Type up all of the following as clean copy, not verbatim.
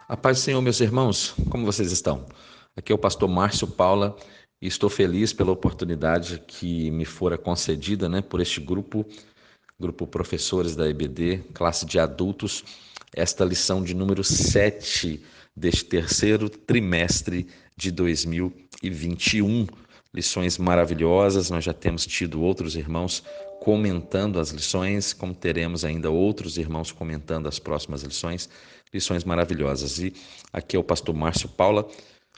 A paz do Senhor, meus irmãos, como vocês estão? Aqui é o pastor Márcio Paula e estou feliz pela oportunidade que me fora concedida, por este grupo Professores da EBD, classe de adultos, esta lição de número 7 deste terceiro trimestre de 2021. Lições maravilhosas, nós já temos tido outros irmãos comentando as lições, como teremos ainda outros irmãos comentando as próximas lições, lições maravilhosas. E aqui é o pastor Márcio Paula,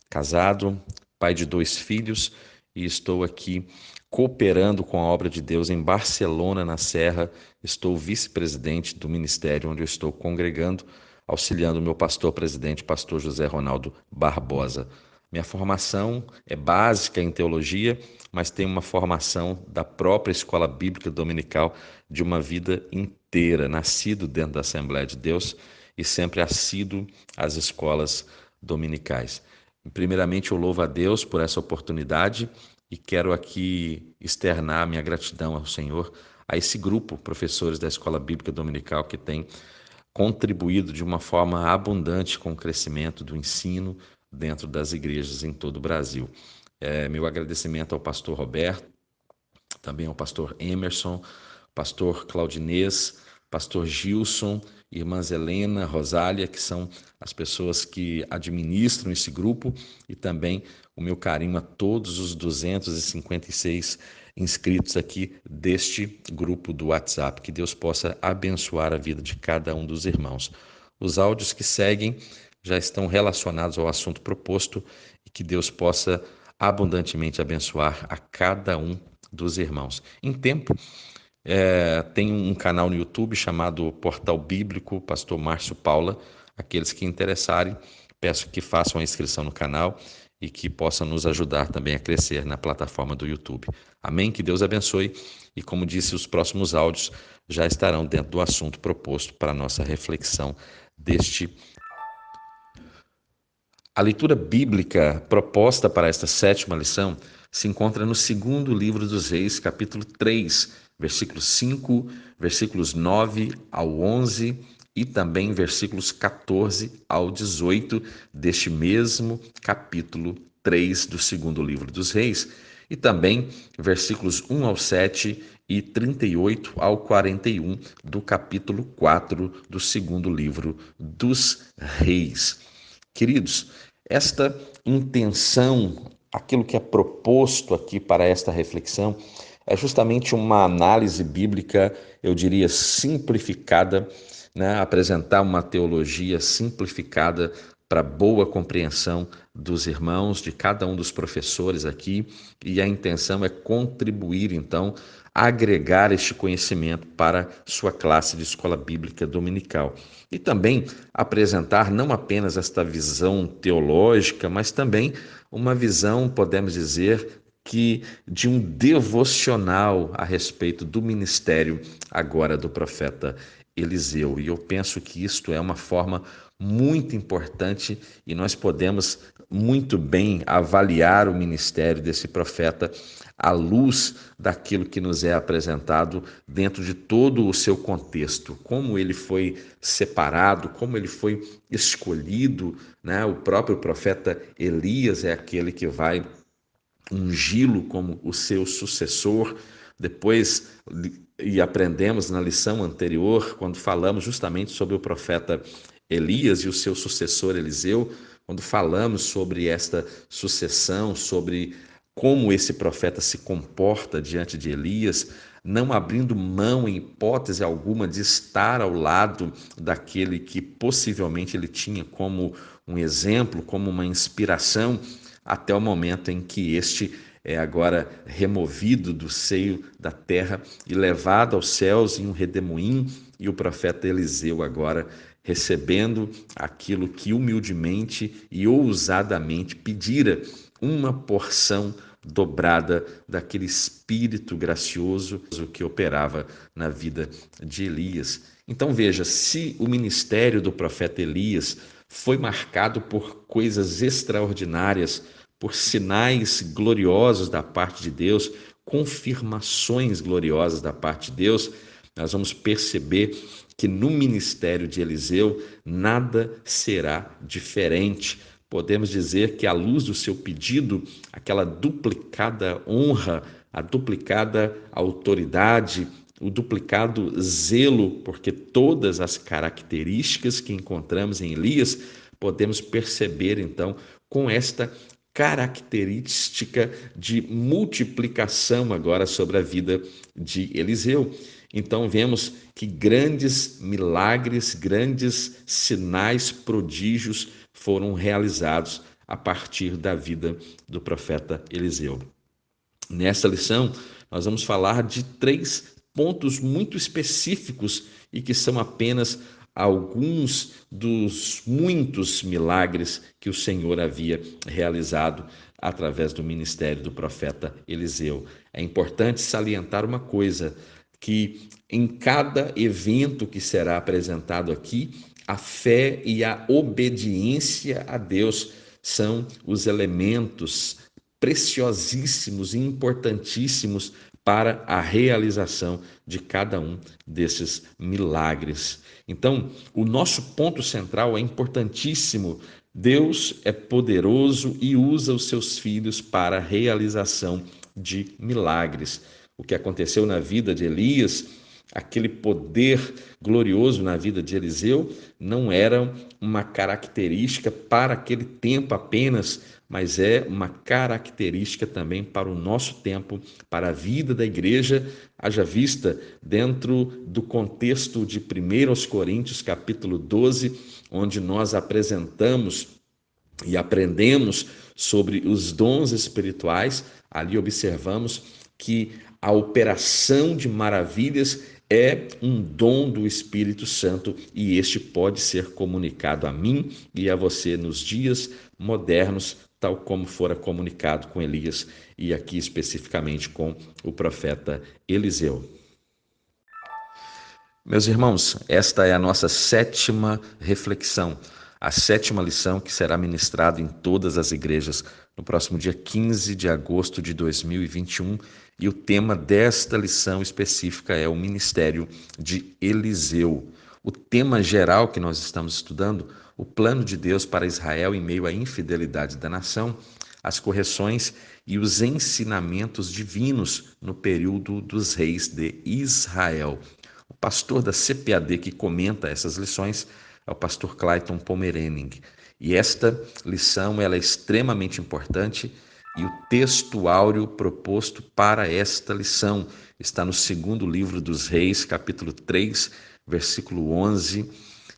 casado, pai de 2 filhos, e estou aqui cooperando com a obra de Deus em Barcelona, na Serra. Estou vice-presidente do ministério onde eu estou congregando, auxiliando o meu pastor-presidente, pastor José Ronaldo Barbosa. Minha formação é básica em teologia, mas tenho uma formação da própria escola bíblica dominical de uma vida inteira, nascido dentro da Assembleia de Deus e sempre assíduo às escolas dominicais. Primeiramente, eu louvo a Deus por essa oportunidade e quero aqui externar minha gratidão ao Senhor, a esse grupo, professores da Escola Bíblica Dominical, que tem contribuído de uma forma abundante com o crescimento do ensino dentro das igrejas em todo o Brasil. Meu agradecimento ao pastor Roberto, também ao pastor Emerson, pastor Claudinês, pastor Gilson, irmãs Helena, Rosália, que são as pessoas que administram esse grupo, e também o meu carinho a todos os 256 inscritos aqui deste grupo do WhatsApp. Que Deus possa abençoar a vida de cada um dos irmãos. Os áudios que seguem já estão relacionados ao assunto proposto e que Deus possa abundantemente abençoar a cada um dos irmãos. Em tempo, tem um canal no YouTube chamado Portal Bíblico Pastor Márcio Paula. Aqueles que interessarem, peço que façam a inscrição no canal e que possam nos ajudar também a crescer na plataforma do YouTube. Amém? Que Deus abençoe. E como disse, os próximos áudios já estarão dentro do assunto proposto para a nossa reflexão deste. A leitura bíblica proposta para esta 7ª lição se encontra no segundo livro dos Reis, capítulo 3, versículos 5, versículos 9 ao 11 e também versículos 14 ao 18 deste mesmo capítulo 3 do segundo livro dos Reis, e também versículos 1 ao 7 e 38 ao 41 do capítulo 4 do segundo livro dos Reis. Queridos, esta intenção, aquilo que é proposto aqui para esta reflexão, é justamente uma análise bíblica, eu diria, simplificada, apresentar uma teologia simplificada para boa compreensão dos irmãos, de cada um dos professores aqui, e a intenção é contribuir, então, agregar este conhecimento para sua classe de escola bíblica dominical. E também apresentar não apenas esta visão teológica, mas também uma visão, podemos dizer, que de um devocional a respeito do ministério agora do profeta Eliseu. E eu penso que isto é uma forma muito importante e nós podemos muito bem avaliar o ministério desse profeta à luz daquilo que nos é apresentado dentro de todo o seu contexto, como ele foi separado, como ele foi escolhido, O próprio profeta Elias é aquele que vai ungí-lo como o seu sucessor. Depois, e aprendemos na lição anterior, quando falamos justamente sobre o profeta Elias e o seu sucessor Eliseu, quando falamos sobre esta sucessão, sobre como esse profeta se comporta diante de Elias, não abrindo mão em hipótese alguma de estar ao lado daquele que possivelmente ele tinha como um exemplo, como uma inspiração, até o momento em que este é agora removido do seio da terra e levado aos céus em um redemoinho, e o profeta Eliseu agora recebendo aquilo que humildemente e ousadamente pedira, uma porção dobrada daquele espírito gracioso que operava na vida de Elias. Então veja, se o ministério do profeta Elias foi marcado por coisas extraordinárias, por sinais gloriosos da parte de Deus, confirmações gloriosas da parte de Deus, nós vamos perceber que no ministério de Eliseu nada será diferente. Podemos dizer que, à luz do seu pedido, aquela duplicada honra, a duplicada autoridade, o duplicado zelo, porque todas as características que encontramos em Elias, podemos perceber então com esta característica de multiplicação agora sobre a vida de Eliseu. Então vemos que grandes milagres, grandes sinais, prodígios foram realizados a partir da vida do profeta Eliseu. Nessa lição, nós vamos falar de 3 pontos muito específicos e que são apenas alguns dos muitos milagres que o Senhor havia realizado através do ministério do profeta Eliseu. É importante salientar uma coisa, que em cada evento que será apresentado aqui, a fé e a obediência a Deus são os elementos preciosíssimos e importantíssimos para a realização de cada um desses milagres. Então, o nosso ponto central é importantíssimo. Deus é poderoso e usa os seus filhos para a realização de milagres. O que aconteceu na vida de Elias, aquele poder glorioso na vida de Eliseu, não era uma característica para aquele tempo apenas, mas é uma característica também para o nosso tempo, para a vida da igreja, haja vista dentro do contexto de 1 Coríntios capítulo 12, onde nós apresentamos e aprendemos sobre os dons espirituais. Ali observamos que a operação de maravilhas é um dom do Espírito Santo e este pode ser comunicado a mim e a você nos dias modernos, tal como fora comunicado com Elias e aqui especificamente com o profeta Eliseu. Meus irmãos, esta é a nossa 7ª reflexão, a 7ª lição que será ministrada em todas as igrejas no próximo dia 15 de agosto de 2021, e o tema desta lição específica é o ministério de Eliseu. O tema geral que nós estamos estudando, o plano de Deus para Israel em meio à infidelidade da nação, as correções e os ensinamentos divinos no período dos reis de Israel. O pastor da CPAD que comenta essas lições é o pastor Clayton Pomerening. E esta lição ela é extremamente importante, e o texto áureo proposto para esta lição está no 2º livro dos Reis, capítulo 3, versículo 11,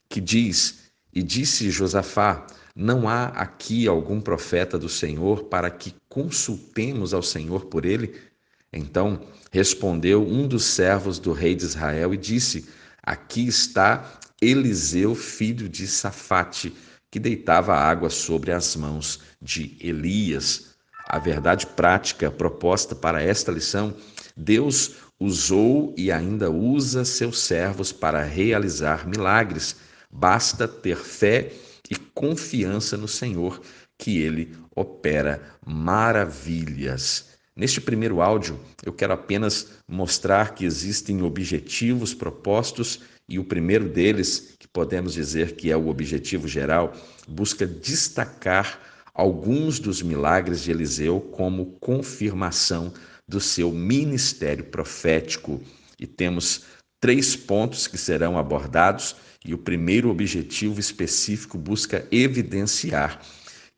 que diz: E disse Josafá: Não há aqui algum profeta do Senhor para que consultemos ao Senhor por ele? Então respondeu um dos servos do rei de Israel e disse: Aqui está Eliseu, filho de Safate, que deitava água sobre as mãos de Elias. A verdade prática proposta para esta lição: Deus usou e ainda usa seus servos para realizar milagres. Basta ter fé e confiança no Senhor, que Ele opera maravilhas. Neste primeiro áudio, eu quero apenas mostrar que existem objetivos propostos, e o primeiro deles, que podemos dizer que é o objetivo geral, busca destacar alguns dos milagres de Eliseu como confirmação do seu ministério profético. E temos 3 pontos que serão abordados, e o primeiro objetivo específico busca evidenciar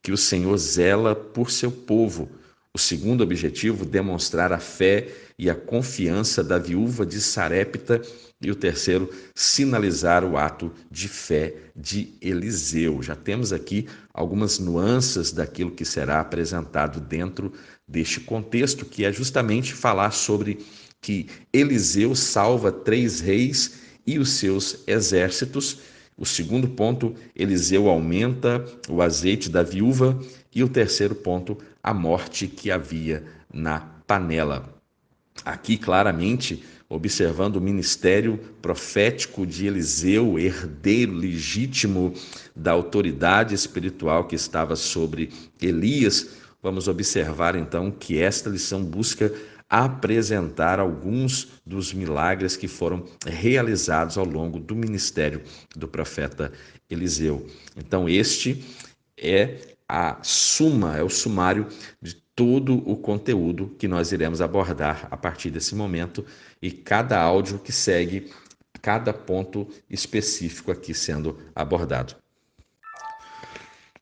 que o Senhor zela por seu povo. O segundo objetivo, demonstrar a fé e a confiança da viúva de Sarepta. E o terceiro, sinalizar o ato de fé de Eliseu. Já temos aqui algumas nuances daquilo que será apresentado dentro deste contexto, que é justamente falar sobre que Eliseu salva 3 reis e os seus exércitos. O segundo ponto, Eliseu aumenta o azeite da viúva. E o terceiro ponto, a morte que havia na panela. Aqui claramente observando o ministério profético de Eliseu, herdeiro legítimo da autoridade espiritual que estava sobre Elias, vamos observar então que esta lição busca apresentar alguns dos milagres que foram realizados ao longo do ministério do profeta Eliseu. Então, este é a suma, é o sumário de todo o conteúdo que nós iremos abordar a partir desse momento e cada áudio que segue, cada ponto específico aqui sendo abordado.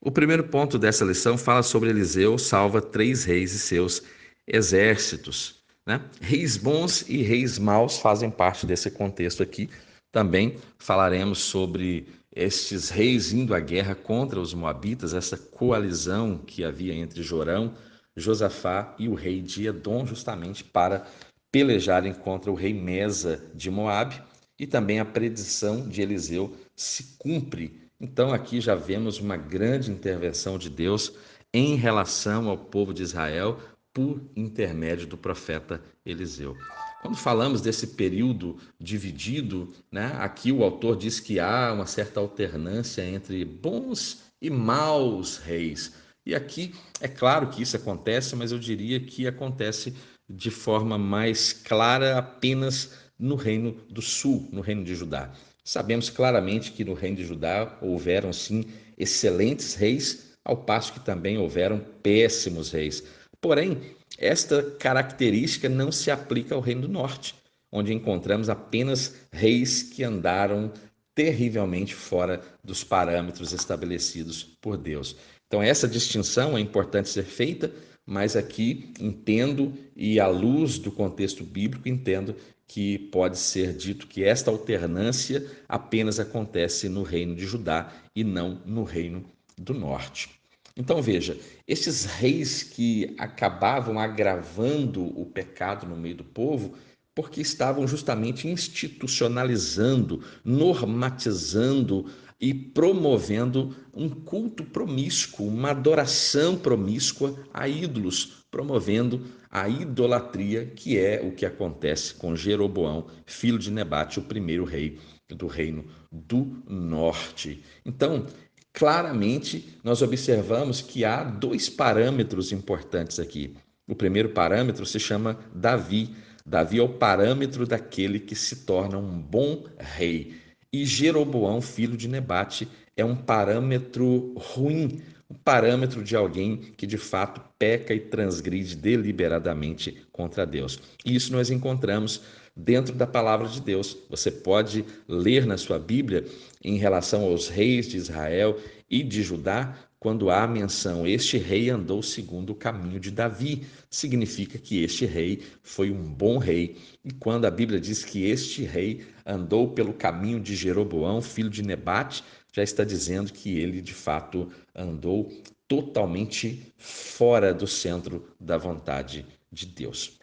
O primeiro ponto dessa lição fala sobre Eliseu salva 3 reis e seus exércitos, né? Reis bons e reis maus fazem parte desse contexto aqui. Também falaremos sobre estes reis indo à guerra contra os moabitas, essa coalizão que havia entre Jorão, Josafá e o rei de Edom, justamente para pelejarem contra o rei Mesa de Moabe, e também a predição de Eliseu se cumpre. Então aqui já vemos uma grande intervenção de Deus em relação ao povo de Israel por intermédio do profeta Eliseu. Quando falamos desse período dividido, né, aqui o autor diz que há uma certa alternância entre bons e maus reis. E aqui é claro que isso acontece, mas eu diria que acontece de forma mais clara apenas no reino do sul, no reino de Judá. Sabemos claramente que no reino de Judá houveram sim excelentes reis, ao passo que também houveram péssimos reis. Porém, esta característica não se aplica ao reino do norte, onde encontramos apenas reis que andaram terrivelmente fora dos parâmetros estabelecidos por Deus. Então, essa distinção é importante ser feita, mas aqui entendo, e à luz do contexto bíblico, entendo que pode ser dito que esta alternância apenas acontece no reino de Judá e não no reino do norte. Então veja, esses reis que acabavam agravando o pecado no meio do povo, porque estavam justamente institucionalizando, normatizando e promovendo um culto promíscuo, uma adoração promíscua a ídolos, promovendo a idolatria, que é o que acontece com Jeroboão, filho de Nebate, o primeiro rei do reino do norte. Então, claramente, nós observamos que há 2 parâmetros importantes aqui. O primeiro parâmetro se chama Davi. Davi é o parâmetro daquele que se torna um bom rei. E Jeroboão, filho de Nebate, é um parâmetro ruim, um parâmetro de alguém que de fato peca e transgride deliberadamente contra Deus. E isso nós encontramos dentro da palavra de Deus. Você pode ler na sua Bíblia em relação aos reis de Israel e de Judá, quando há menção, este rei andou segundo o caminho de Davi, significa que este rei foi um bom rei. E quando a Bíblia diz que este rei andou pelo caminho de Jeroboão, filho de Nebate, já está dizendo que ele de fato andou totalmente fora do centro da vontade de Deus.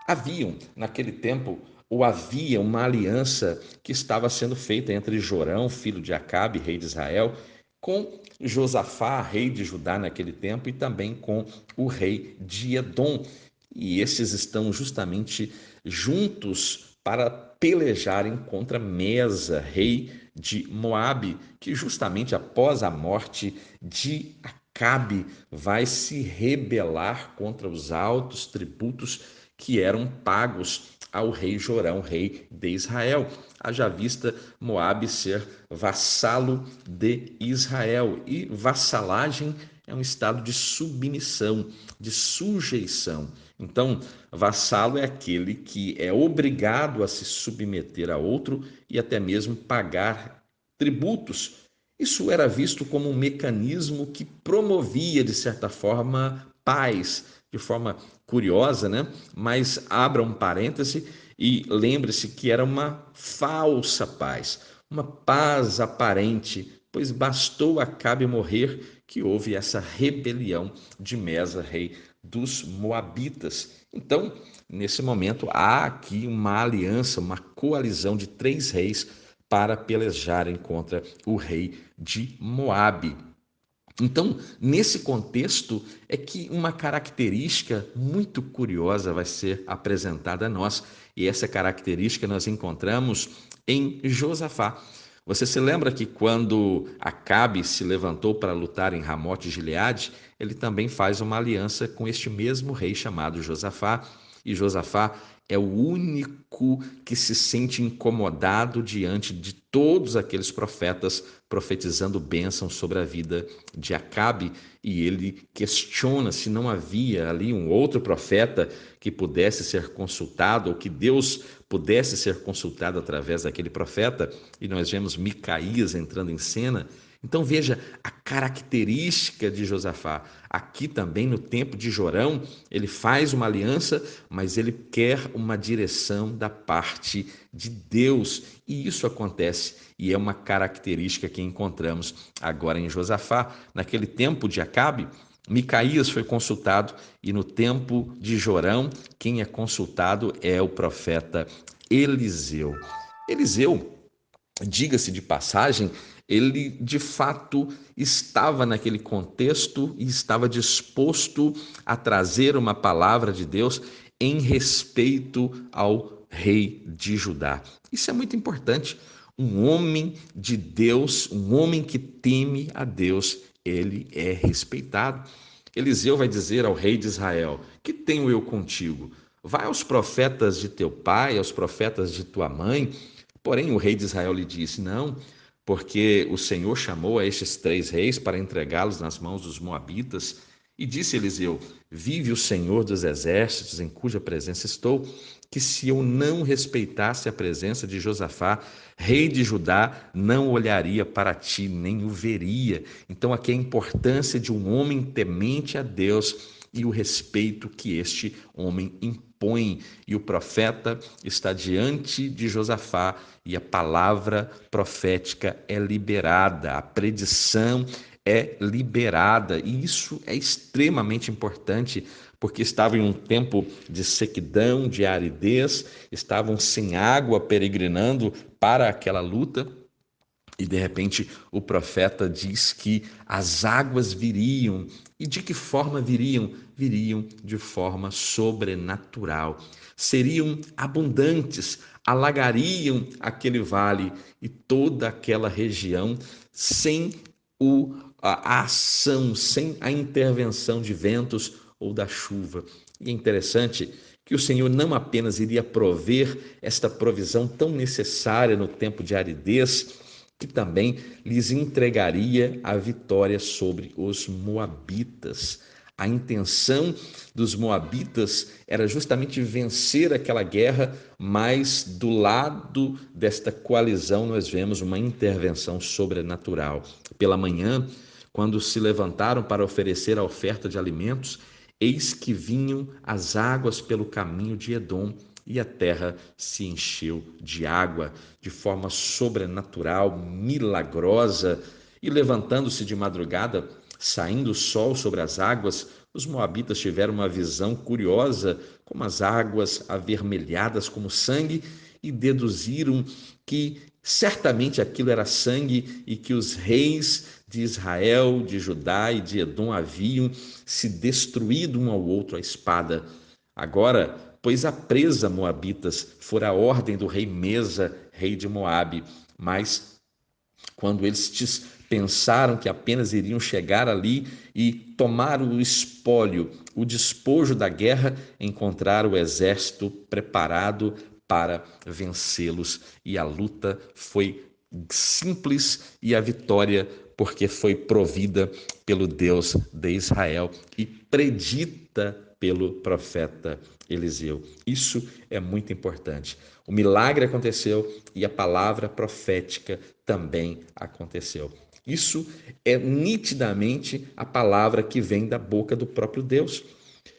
Haviam, naquele tempo, ou havia uma aliança que estava sendo feita entre Jorão, filho de Acabe, rei de Israel, com Josafá, rei de Judá naquele tempo, e também com o rei de Edom. E esses estão justamente juntos para pelejarem contra Mesa, rei de Moabe, que justamente após a morte de Acabe vai se rebelar contra os altos tributos que eram pagos ao rei Jorão, rei de Israel. Haja vista Moabe ser vassalo de Israel. E vassalagem é um estado de submissão, de sujeição. Então, vassalo é aquele que é obrigado a se submeter a outro e até mesmo pagar tributos. Isso era visto como um mecanismo que promovia, de certa forma, paz, de forma curiosa, né? Mas abra um parêntese e lembre-se que era uma falsa paz, uma paz aparente, pois bastou Acabe morrer que houve essa rebelião de Mesa, rei dos Moabitas. Então, nesse momento, há aqui uma aliança, uma coalizão de 3 reis para pelejarem contra o rei de Moabe. Então, nesse contexto, é que uma característica muito curiosa vai ser apresentada a nós, e essa característica nós encontramos em Josafá. Você se lembra que quando Acabe se levantou para lutar em Ramote-Gileade, ele também faz uma aliança com este mesmo rei chamado Josafá, E Josafá é o único que se sente incomodado diante de todos aqueles profetas profetizando bênçãos sobre a vida de Acabe, e ele questiona se não havia ali um outro profeta que pudesse ser consultado, ou que Deus pudesse ser consultado através daquele profeta, e nós vemos Micaías entrando em cena. Então veja a característica de Josafá. Aqui também no tempo de Jorão, ele faz uma aliança, mas ele quer uma direção da parte de Deus. E isso acontece, e é uma característica que encontramos agora em Josafá. Naquele tempo de Acabe, Micaías foi consultado, e no tempo de Jorão, quem é consultado é o profeta Eliseu. Eliseu, diga-se de passagem, ele de fato estava naquele contexto e estava disposto a trazer uma palavra de Deus em respeito ao rei de Judá. Isso é muito importante. Um homem de Deus, um homem que teme a Deus, ele é respeitado. Eliseu vai dizer ao rei de Israel: que tenho eu contigo? Vai aos profetas de teu pai, aos profetas de tua mãe. Porém, o rei de Israel lhe disse: não, porque o Senhor chamou a estes 3 reis para entregá-los nas mãos dos moabitas. E disse Eliseu: vive o Senhor dos exércitos, em cuja presença estou, que se eu não respeitasse a presença de Josafá, rei de Judá, não olharia para ti, nem o veria. Então aqui a importância de um homem temente a Deus e o respeito que este homem impõe. E o profeta está diante de Josafá, e a palavra profética é liberada, a predição é liberada, e isso é extremamente importante, porque estavam em um tempo de sequidão, de aridez, estavam sem água, peregrinando para aquela luta. E de repente o profeta diz que as águas viriam. E de que forma viriam? Viriam de forma sobrenatural. Seriam abundantes, alagariam aquele vale e toda aquela região sem a ação, sem a intervenção de ventos ou da chuva. E é interessante que o Senhor não apenas iria prover esta provisão tão necessária no tempo de aridez, que também lhes entregaria a vitória sobre os moabitas. A intenção dos moabitas era justamente vencer aquela guerra, mas do lado desta coalizão nós vemos uma intervenção sobrenatural. Pela manhã, quando se levantaram para oferecer a oferta de alimentos, eis que vinham as águas pelo caminho de Edom, e a terra se encheu de água de forma sobrenatural, milagrosa. E levantando-se de madrugada, saindo o sol sobre as águas, os moabitas tiveram uma visão curiosa, como as águas avermelhadas como sangue, e deduziram que certamente aquilo era sangue, e que os reis de Israel, de Judá e de Edom haviam se destruído um ao outro à espada. Agora, pois a presa, moabitas, fora a ordem do rei Mesa, rei de Moabe, mas quando eles pensaram que apenas iriam chegar ali e tomar o espólio, o despojo da guerra, encontraram o exército preparado para vencê-los, e a luta foi simples, e a vitória porque foi provida pelo Deus de Israel e predita pelo profeta Eliseu. Isso é muito importante. O milagre aconteceu e a palavra profética também aconteceu. Isso é nitidamente a palavra que vem da boca do próprio Deus.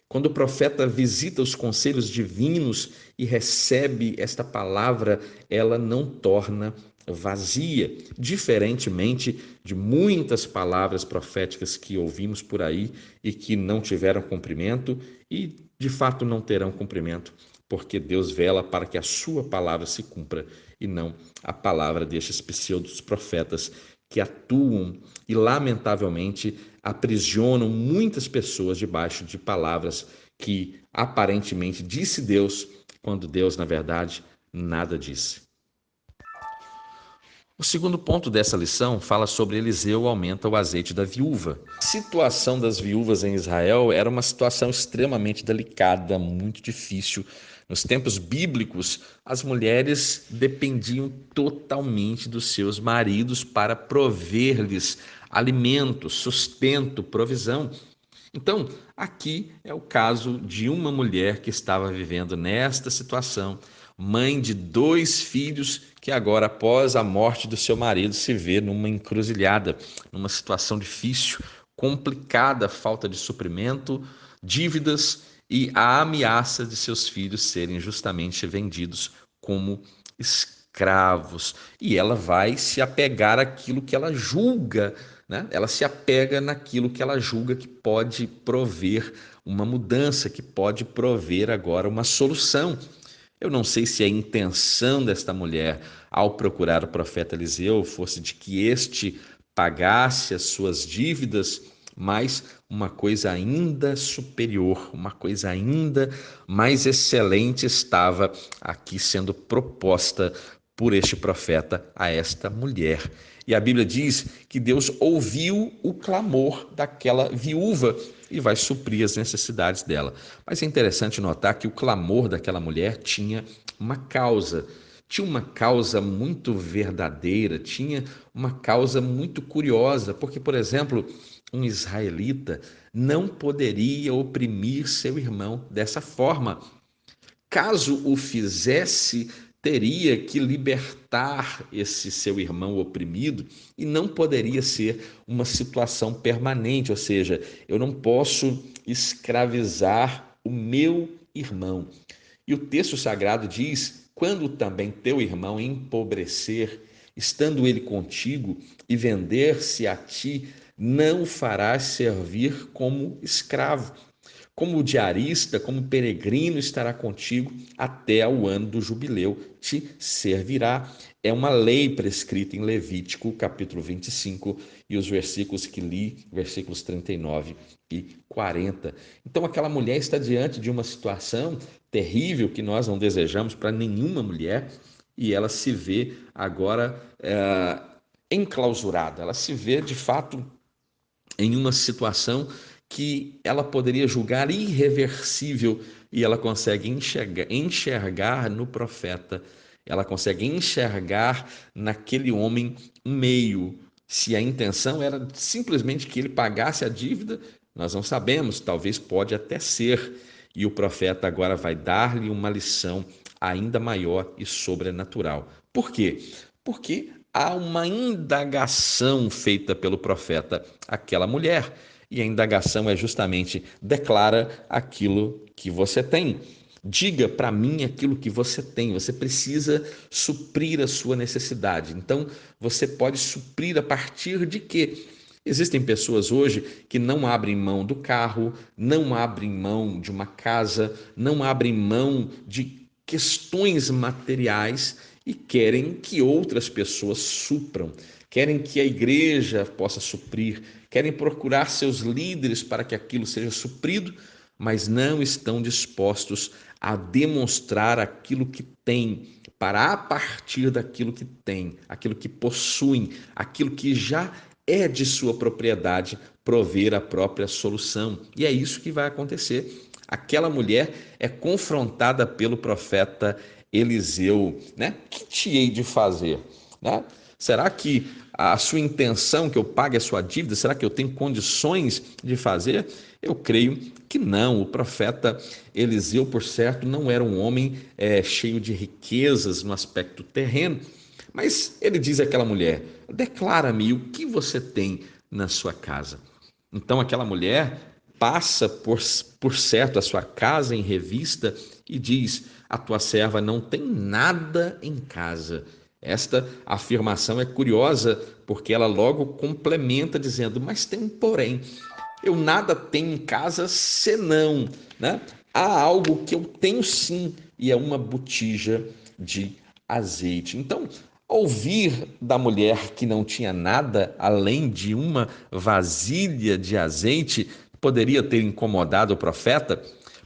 Quando o profeta visita os conselhos divinos e recebe esta palavra, ela não torna vazia, diferentemente de muitas palavras proféticas que ouvimos por aí e que não tiveram cumprimento e de fato não terão cumprimento, porque Deus vela para que a sua palavra se cumpra e não a palavra destes pseudos profetas que atuam e, lamentavelmente, aprisionam muitas pessoas debaixo de palavras que aparentemente disse Deus, quando Deus, na verdade, nada disse. O segundo ponto dessa lição fala sobre Eliseu aumenta o azeite da viúva. A situação das viúvas em Israel era uma situação extremamente delicada, muito difícil. Nos tempos bíblicos, as mulheres dependiam totalmente dos seus maridos para prover-lhes alimento, sustento, provisão. Então, aqui é o caso de uma mulher que estava vivendo nesta situação, mãe de 2 filhos, que agora, após a morte do seu marido, se vê numa encruzilhada, numa situação difícil, complicada, falta de suprimento, dívidas e a ameaça de seus filhos serem justamente vendidos como escravos. E ela vai se apegar àquilo que ela julga, né? Ela se apega naquilo que ela julga que pode prover uma mudança, que pode prover agora uma solução. Eu não sei se a intenção desta mulher ao procurar o profeta Eliseu fosse de que este pagasse as suas dívidas, mas uma coisa ainda superior, uma coisa ainda mais excelente estava aqui sendo proposta por este profeta a esta mulher. E a Bíblia diz que Deus ouviu o clamor daquela viúva e vai suprir as necessidades dela. Mas é interessante notar que o clamor daquela mulher tinha uma causa muito verdadeira, tinha uma causa muito curiosa, porque, por exemplo, um israelita não poderia oprimir seu irmão dessa forma. Caso o fizesse, teria que libertar esse seu irmão oprimido e não poderia ser uma situação permanente, ou seja, eu não posso escravizar o meu irmão. E o texto sagrado diz: quando também teu irmão empobrecer, estando ele contigo, e vender-se a ti, não o farás servir como escravo. Como diarista, como peregrino estará contigo até ao ano do jubileu, te servirá. É uma lei prescrita em Levítico, capítulo 25, e os versículos que li, versículos 39 e 40. Então, aquela mulher está diante de uma situação terrível que nós não desejamos para nenhuma mulher, e ela se vê agora enclausurada, ela se vê de fato em uma situação que ela poderia julgar irreversível e ela consegue enxergar no profeta, ela consegue enxergar naquele homem um meio. Se a intenção era simplesmente que ele pagasse a dívida, nós não sabemos, talvez pode até ser. E o profeta agora vai dar-lhe uma lição ainda maior e sobrenatural. Por quê? Porque há uma indagação feita pelo profeta àquela mulher. E a indagação é justamente: declara aquilo que você tem. Diga para mim aquilo que você tem. Você precisa suprir a sua necessidade. Então, você pode suprir a partir de quê? Existem pessoas hoje que não abrem mão do carro, não abrem mão de uma casa, não abrem mão de questões materiais e querem que outras pessoas supram, querem que a igreja possa suprir, querem procurar seus líderes para que aquilo seja suprido, mas não estão dispostos a demonstrar aquilo que têm, para a partir daquilo que têm, aquilo que possuem, aquilo que já é de sua propriedade, prover a própria solução. E é isso que vai acontecer. Aquela mulher é confrontada pelo profeta Eliseu, né? Que te hei de fazer, né? Será que a sua intenção que eu pague a sua dívida, será que eu tenho condições de fazer? Eu creio que não. O profeta Eliseu, por certo, não era um homem cheio de riquezas no aspecto terreno, mas ele diz àquela mulher: declara-me o que você tem na sua casa. Então aquela mulher passa por certo a sua casa em revista e diz: a tua serva não tem nada em casa. Esta afirmação é curiosa porque ela logo complementa dizendo: mas tem um porém, eu nada tenho em casa senão, né? Há algo que eu tenho sim, e é uma botija de azeite. Então, ouvir da mulher que não tinha nada além de uma vasilha de azeite poderia ter incomodado o profeta.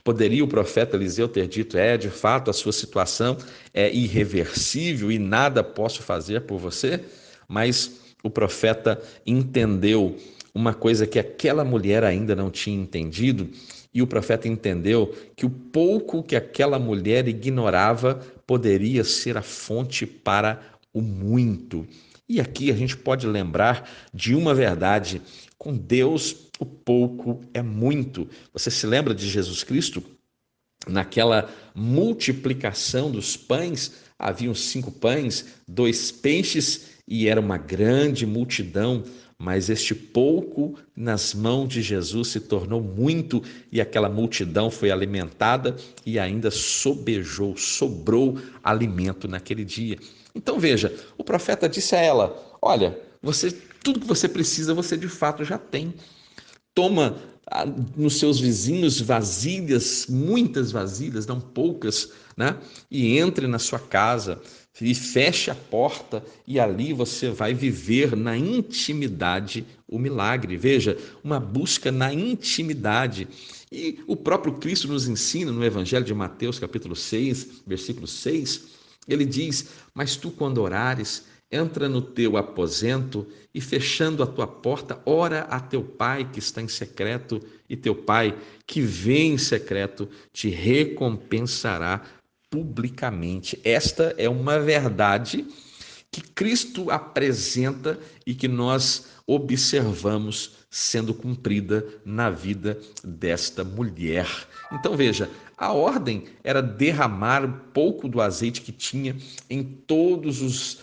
Poderia o profeta Eliseu ter dito: de fato, a sua situação é irreversível e nada posso fazer por você? Mas o profeta entendeu uma coisa que aquela mulher ainda não tinha entendido, e o profeta entendeu que o pouco que aquela mulher ignorava poderia ser a fonte para o muito. E aqui a gente pode lembrar de uma verdade: com Deus, o pouco é muito. Você se lembra de Jesus Cristo? Naquela multiplicação dos pães, haviam 5 pães, 2 peixes, e era uma grande multidão, mas este pouco nas mãos de Jesus se tornou muito, e aquela multidão foi alimentada e ainda sobrou alimento naquele dia. Então veja, o profeta disse a ela: olha, tudo que você precisa, você de fato já tem. Toma nos seus vizinhos vasilhas, muitas vasilhas, não poucas, né? E entre na sua casa e feche a porta, e ali você vai viver na intimidade o milagre. Veja, uma busca na intimidade. E o próprio Cristo nos ensina no Evangelho de Mateus, capítulo 6, versículo 6, ele diz: mas tu, quando orares, entra no teu aposento e, fechando a tua porta, ora a teu pai que está em secreto, e teu pai que vê em secreto te recompensará publicamente. Esta é uma verdade que Cristo apresenta e que nós observamos sendo cumprida na vida desta mulher. Então veja, a ordem era derramar um pouco do azeite que tinha em todas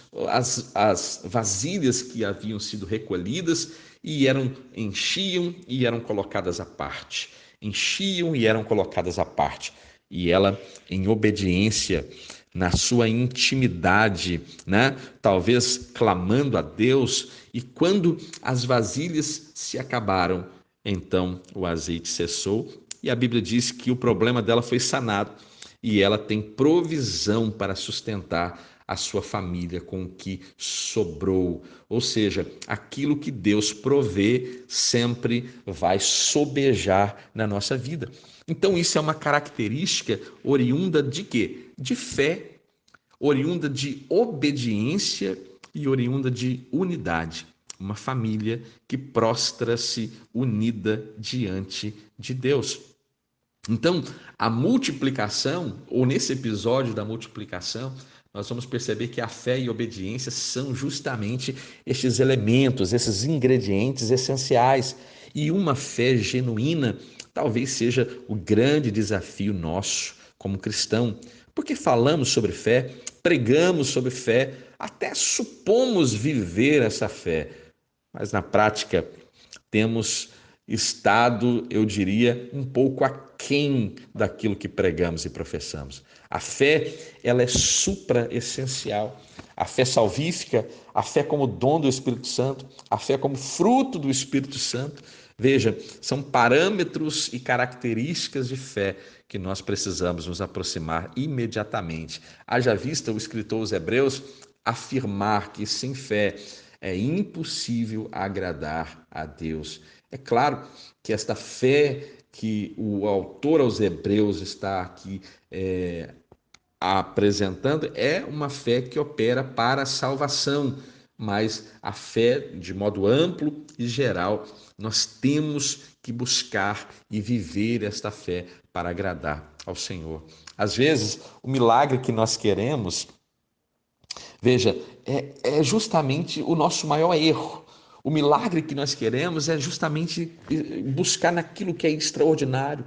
as vasilhas que haviam sido recolhidas, e enchiam e eram colocadas à parte. Enchiam e eram colocadas à parte. E ela, em obediência, na sua intimidade, né? Talvez clamando a Deus, e quando as vasilhas se acabaram, então o azeite cessou, e a Bíblia diz que o problema dela foi sanado, e ela tem provisão para sustentar a sua família com o que sobrou. Ou seja, aquilo que Deus provê sempre vai sobejar na nossa vida. Então isso é uma característica oriunda de quê? De fé, oriunda de obediência e oriunda de unidade. Uma família que prostra-se unida diante de Deus. Então, a multiplicação, ou nesse episódio da multiplicação, nós vamos perceber que a fé e a obediência são justamente estes elementos, esses ingredientes essenciais. E uma fé genuína talvez seja o grande desafio nosso como cristão, porque falamos sobre fé, pregamos sobre fé, até supomos viver essa fé, mas na prática temos estado, eu diria, um pouco aquém daquilo que pregamos e professamos. A fé, ela é supra-essencial. A fé salvífica, a fé como dom do Espírito Santo, a fé como fruto do Espírito Santo. Veja, são parâmetros e características de fé que nós precisamos nos aproximar imediatamente. Haja vista o escritor aos Hebreus afirmar que sem fé é impossível agradar a Deus. É claro que esta fé que o autor aos Hebreus está aqui apresentando é uma fé que opera para a salvação, mas a fé, de modo amplo e geral, nós temos que buscar e viver esta fé para agradar ao Senhor. Às vezes, o milagre que nós queremos, veja, é justamente o nosso maior erro. O milagre que nós queremos é justamente buscar naquilo que é extraordinário,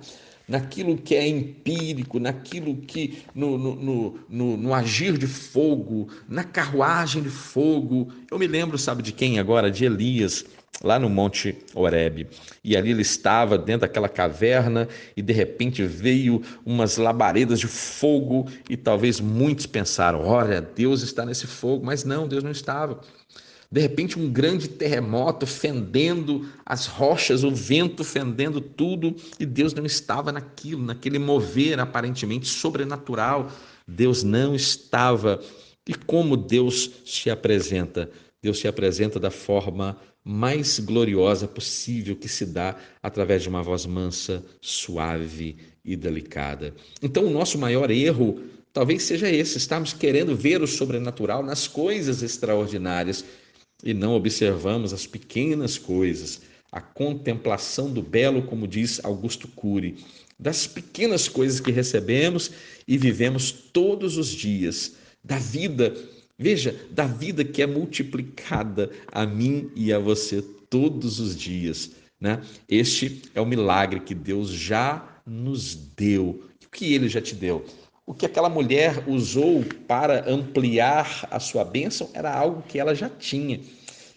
naquilo que é empírico, naquilo que no agir de fogo, na carruagem de fogo. Eu me lembro, sabe de quem agora? De Elias, lá no Monte Horebe. E ali ele estava dentro daquela caverna e de repente veio umas labaredas de fogo e talvez muitos pensaram: olha, Deus está nesse fogo, mas não, Deus não estava. De repente, um grande terremoto fendendo as rochas, o vento fendendo tudo, e Deus não estava naquilo, naquele mover aparentemente sobrenatural. Deus não estava. E como Deus se apresenta? Deus se apresenta da forma mais gloriosa possível, que se dá através de uma voz mansa, suave e delicada. Então, o nosso maior erro talvez seja esse: estarmos querendo ver o sobrenatural nas coisas extraordinárias, e não observamos as pequenas coisas, a contemplação do belo, como diz Augusto Cury, das pequenas coisas que recebemos e vivemos todos os dias, da vida, veja, da vida que é multiplicada a mim e a você todos os dias, né? Este é o milagre que Deus já nos deu. O que ele já te deu? O que aquela mulher usou para ampliar a sua bênção era algo que ela já tinha,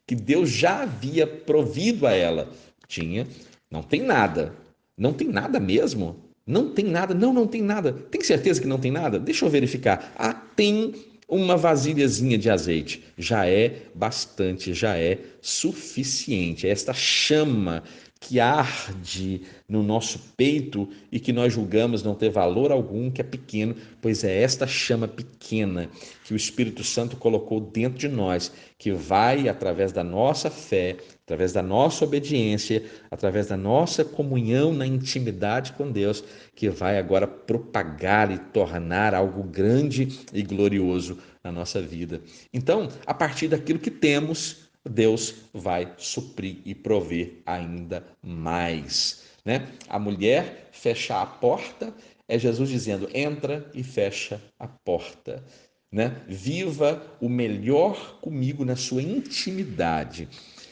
que Deus já havia provido a ela. Tinha, não tem nada. Não tem nada mesmo? Não tem nada? Não, não tem nada. Tem certeza que não tem nada? Deixa eu verificar. Ah, tem uma vasilhazinha de azeite. Já é bastante, já é suficiente. É esta chama que arde no nosso peito e que nós julgamos não ter valor algum, que é pequeno, pois é esta chama pequena que o Espírito Santo colocou dentro de nós, que vai, através da nossa fé, através da nossa obediência, através da nossa comunhão na intimidade com Deus, que vai agora propagar e tornar algo grande e glorioso na nossa vida. Então, a partir daquilo que temos, Deus vai suprir e prover ainda mais, né? A mulher fechar a porta é Jesus dizendo: entra e fecha a porta, né? Viva o melhor comigo na sua intimidade.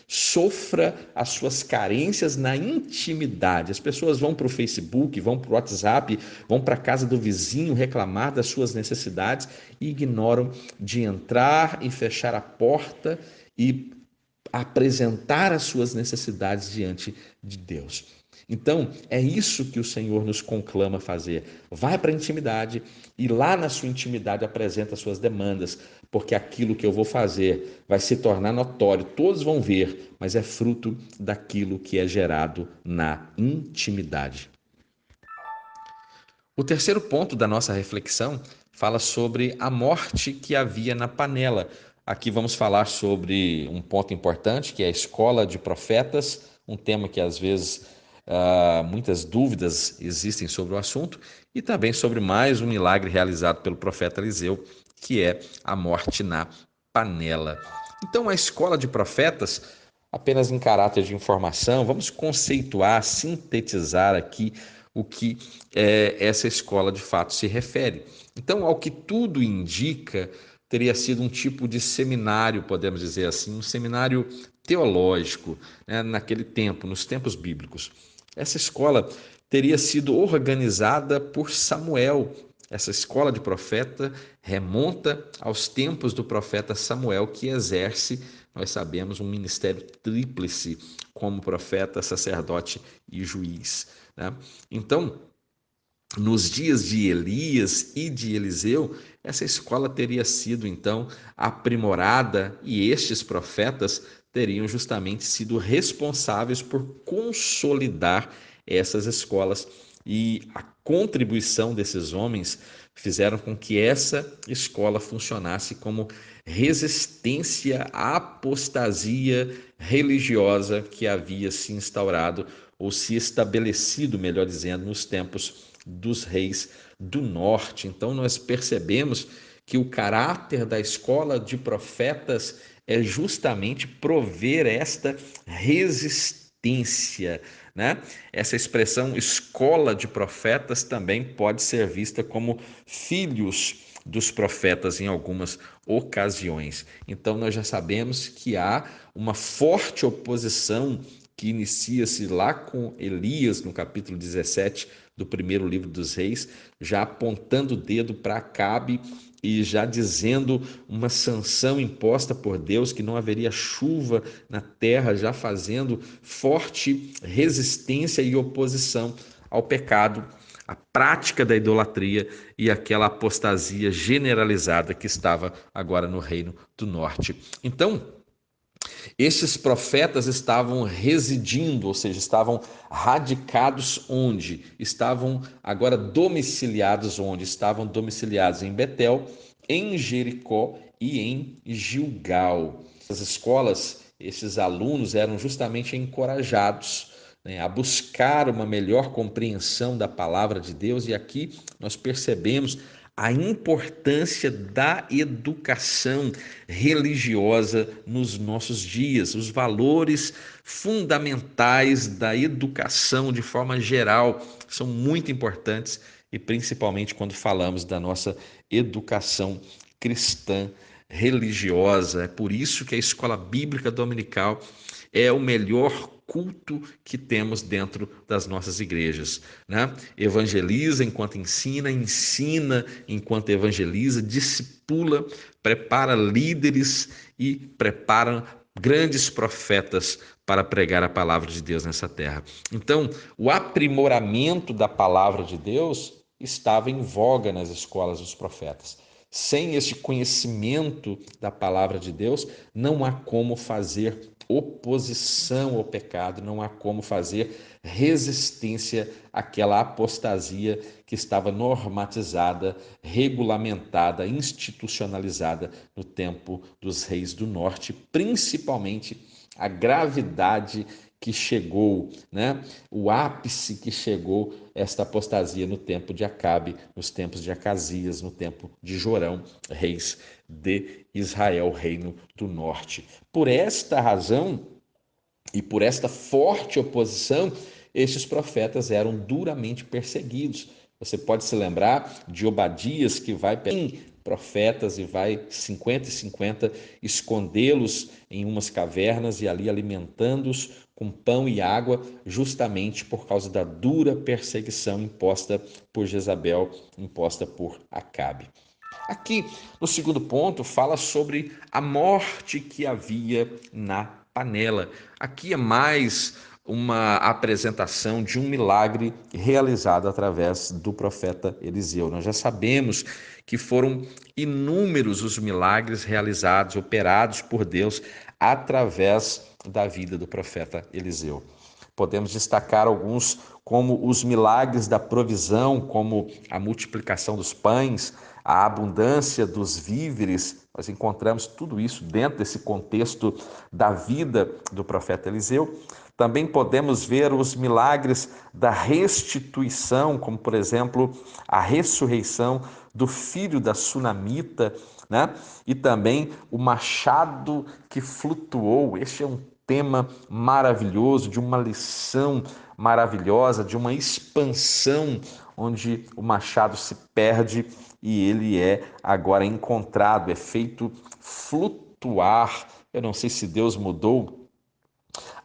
Sofra as suas carências na intimidade. As pessoas vão para o Facebook, vão para o WhatsApp, vão para a casa do vizinho reclamar das suas necessidades e ignoram de entrar e fechar a porta e apresentar as suas necessidades diante de Deus. Então, é isso que o Senhor nos conclama a fazer. Vai para a intimidade e lá na sua intimidade apresenta as suas demandas, porque aquilo que eu vou fazer vai se tornar notório, todos vão ver, mas é fruto daquilo que é gerado na intimidade. O terceiro ponto da nossa reflexão fala sobre a morte que havia na panela. Aqui vamos falar sobre um ponto importante, que é a escola de profetas, um tema que às vezes muitas dúvidas existem sobre o assunto, e também sobre mais um milagre realizado pelo profeta Eliseu, que é a morte na panela. Então, a escola de profetas, apenas em caráter de informação, vamos conceituar, sintetizar aqui o que essa escola de fato se refere. Então, ao que tudo indica, teria sido um tipo de seminário, podemos dizer assim, um seminário teológico, né, naquele tempo, nos tempos bíblicos. Essa escola teria sido organizada por Samuel. Essa escola de profeta remonta aos tempos do profeta Samuel, que exerce, nós sabemos, um ministério tríplice como profeta, sacerdote e juiz, né? Então, nos dias de Elias e de Eliseu, essa escola teria sido então aprimorada e estes profetas teriam justamente sido responsáveis por consolidar essas escolas, e a contribuição desses homens fizeram com que essa escola funcionasse como resistência à apostasia religiosa que havia se instaurado ou se estabelecido, melhor dizendo, nos tempos dos reis do norte. Então nós percebemos que o caráter da escola de profetas é justamente prover esta resistência, né? Essa expressão escola de profetas também pode ser vista como filhos dos profetas em algumas ocasiões. Então nós já sabemos que há uma forte oposição que inicia-se lá com Elias, no capítulo 17 do primeiro livro dos Reis, já apontando o dedo para Acabe e já dizendo uma sanção imposta por Deus, que não haveria chuva na terra, já fazendo forte resistência e oposição ao pecado, a prática da idolatria e aquela apostasia generalizada que estava agora no reino do norte. Então, estes profetas estavam residindo, ou seja, estavam radicados onde? Estavam agora domiciliados onde? Estavam domiciliados em Betel, em Jericó e em Gilgal. Essas escolas, esses alunos eram justamente encorajados, né, a buscar uma melhor compreensão da palavra de Deus, e aqui nós percebemos a importância da educação religiosa nos nossos dias, os valores fundamentais da educação de forma geral são muito importantes e principalmente quando falamos da nossa educação cristã religiosa. É por isso que a escola bíblica dominical é o melhor culto que temos dentro das nossas igrejas, né? Evangeliza enquanto ensina, ensina enquanto evangeliza, discipula, prepara líderes e prepara grandes profetas para pregar a palavra de Deus nessa terra. Então, o aprimoramento da palavra de Deus estava em voga nas escolas dos profetas. Sem este conhecimento da palavra de Deus, não há como fazer oposição ao pecado, não há como fazer resistência àquela apostasia que estava normatizada, regulamentada, institucionalizada no tempo dos reis do norte, principalmente a gravidade que chegou, né? O ápice que chegou esta apostasia no tempo de Acabe, nos tempos de Acasias, no tempo de Jorão, reis de Israel, reino do norte. Por esta razão e por esta forte oposição, estes profetas eram duramente perseguidos. Você pode se lembrar de Obadias, que vai profetas e vai 50 e 50 escondê-los em umas cavernas e ali alimentando-os com pão e água, justamente por causa da dura perseguição imposta por Jezabel, imposta por Acabe. Aqui, no segundo ponto, fala sobre a morte que havia na panela. Aqui é mais uma apresentação de um milagre realizado através do profeta Eliseu. Nós já sabemos que foram inúmeros os milagres realizados, operados por Deus através da vida do profeta Eliseu. Podemos destacar alguns como os milagres da provisão, como a multiplicação dos pães, a abundância dos víveres. Nós encontramos tudo isso dentro desse contexto da vida do profeta Eliseu. Também podemos ver os milagres da restituição, como por exemplo a ressurreição do filho da sunamita, né? E também o machado que flutuou. Este é um tema maravilhoso, de uma lição maravilhosa, de uma expansão onde o machado se perde e ele é agora encontrado, é feito flutuar. Eu não sei se Deus mudou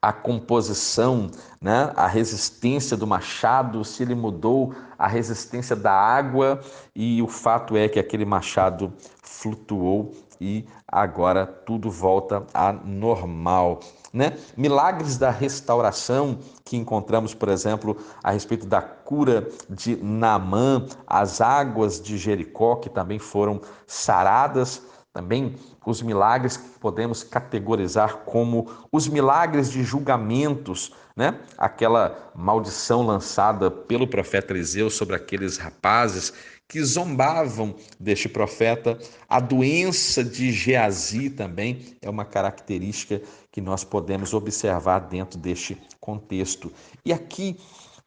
a composição, né? A resistência do machado, se ele mudou a resistência da água, e o fato é que aquele machado flutuou e agora tudo volta a normal, né? Milagres da restauração que encontramos, por exemplo, a respeito da cura de Naamã, as águas de Jericó que também foram saradas, também os milagres que podemos categorizar como os milagres de julgamentos, né? Aquela maldição lançada pelo profeta Eliseu sobre aqueles rapazes que zombavam deste profeta. A doença de Geazi também é uma característica que nós podemos observar dentro deste contexto. E aqui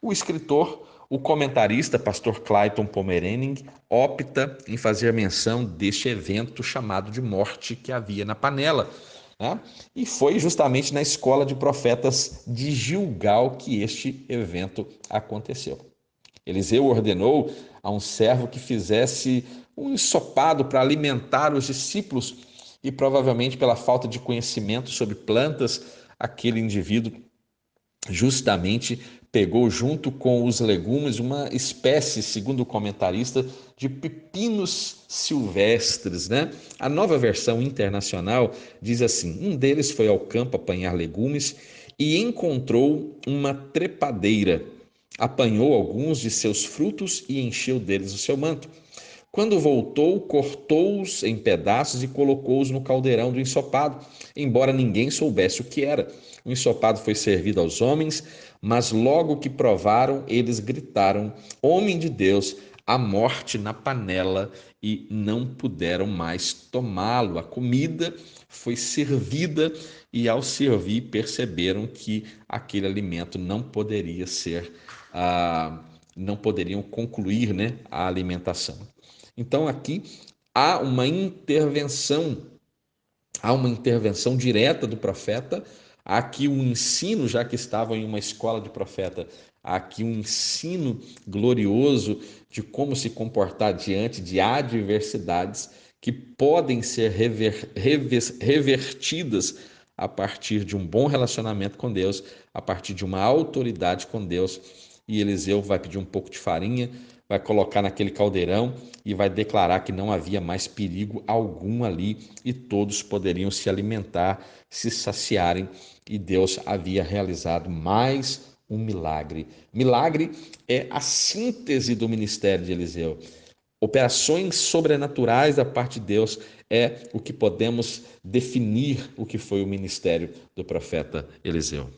o escritor, o comentarista, pastor Clayton Pomerening, opta em fazer menção deste evento chamado de morte que havia na panela, né? E foi justamente na escola de profetas de Gilgal que este evento aconteceu. Eliseu ordenou a um servo que fizesse um ensopado para alimentar os discípulos e provavelmente pela falta de conhecimento sobre plantas, aquele indivíduo justamente pegou junto com os legumes uma espécie, segundo o comentarista, de pepinos silvestres, né? A nova versão internacional diz assim: um deles foi ao campo apanhar legumes e encontrou uma trepadeira. Apanhou alguns de seus frutos e encheu deles o seu manto. Quando voltou, cortou-os em pedaços e colocou-os no caldeirão do ensopado, embora ninguém soubesse o que era. O ensopado foi servido aos homens, mas logo que provaram, eles gritaram: Homem de Deus, a morte na panela, e não puderam mais tomá-lo. A comida foi servida e, ao servir, perceberam que aquele alimento não poderia ser, não poderiam concluir, né, a alimentação. Então aqui há uma intervenção direta do profeta. Há aqui um ensino, já que estavam em uma escola de profeta, há aqui um ensino glorioso de como se comportar diante de adversidades que podem ser revertidas a partir de um bom relacionamento com Deus, a partir de uma autoridade com Deus. E Eliseu vai pedir um pouco de farinha, vai colocar naquele caldeirão e vai declarar que não havia mais perigo algum ali e todos poderiam se alimentar, se saciarem, e Deus havia realizado mais um milagre. Milagre é a síntese do ministério de Eliseu. Operações sobrenaturais da parte de Deus é o que podemos definir o que foi o ministério do profeta Eliseu.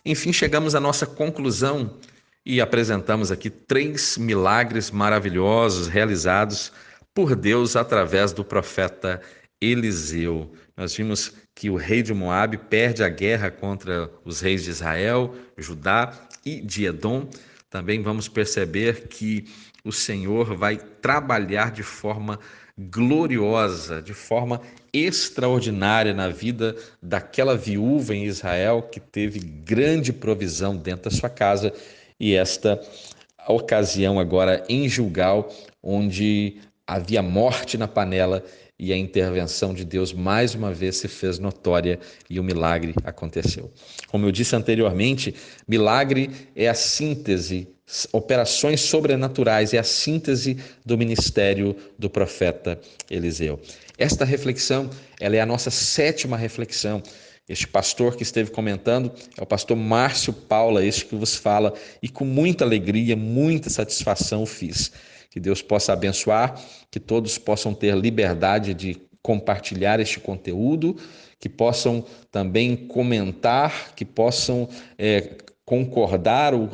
Enfim, chegamos à nossa conclusão e apresentamos aqui 3 milagres maravilhosos realizados por Deus através do profeta Eliseu. Nós vimos que o rei de Moabe perde a guerra contra os reis de Israel, Judá e de Edom. Também vamos perceber que o Senhor vai trabalhar de forma gloriosa, de forma extraordinária na vida daquela viúva em Israel que teve grande provisão dentro da sua casa, e esta ocasião agora em Gilgal, onde havia morte na panela e a intervenção de Deus mais uma vez se fez notória e o milagre aconteceu. Como eu disse anteriormente, milagre é a síntese, operações sobrenaturais é a síntese do ministério do profeta Eliseu. Esta reflexão, ela é a nossa 7ª reflexão. Este pastor que esteve comentando é o pastor Márcio Paula, este que vos fala, e com muita alegria, muita satisfação fiz. Que Deus possa abençoar, que todos possam ter liberdade de compartilhar este conteúdo, que possam também comentar, que possam concordar ou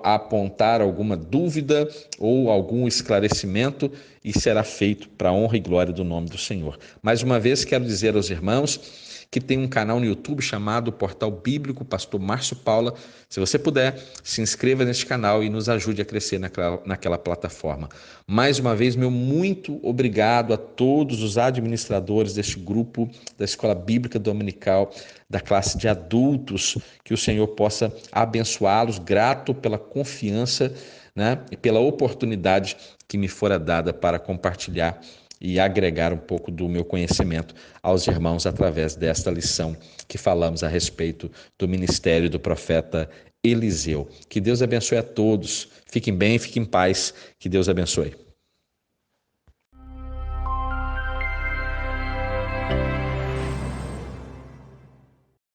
apontar alguma dúvida ou algum esclarecimento, e será feito para a honra e glória do nome do Senhor. Mais uma vez, quero dizer aos irmãos que tem um canal no YouTube chamado Portal Bíblico Pastor Márcio Paula. Se você puder, se inscreva neste canal e nos ajude a crescer naquela plataforma. Mais uma vez, meu muito obrigado a todos os administradores deste grupo da Escola Bíblica Dominical, da classe de adultos, que o Senhor possa abençoá-los, grato pela confiança, né, e pela oportunidade que me fora dada para compartilhar e agregar um pouco do meu conhecimento aos irmãos através desta lição que falamos a respeito do ministério do profeta Eliseu. Que Deus abençoe a todos. Fiquem bem, fiquem em paz. Que Deus abençoe.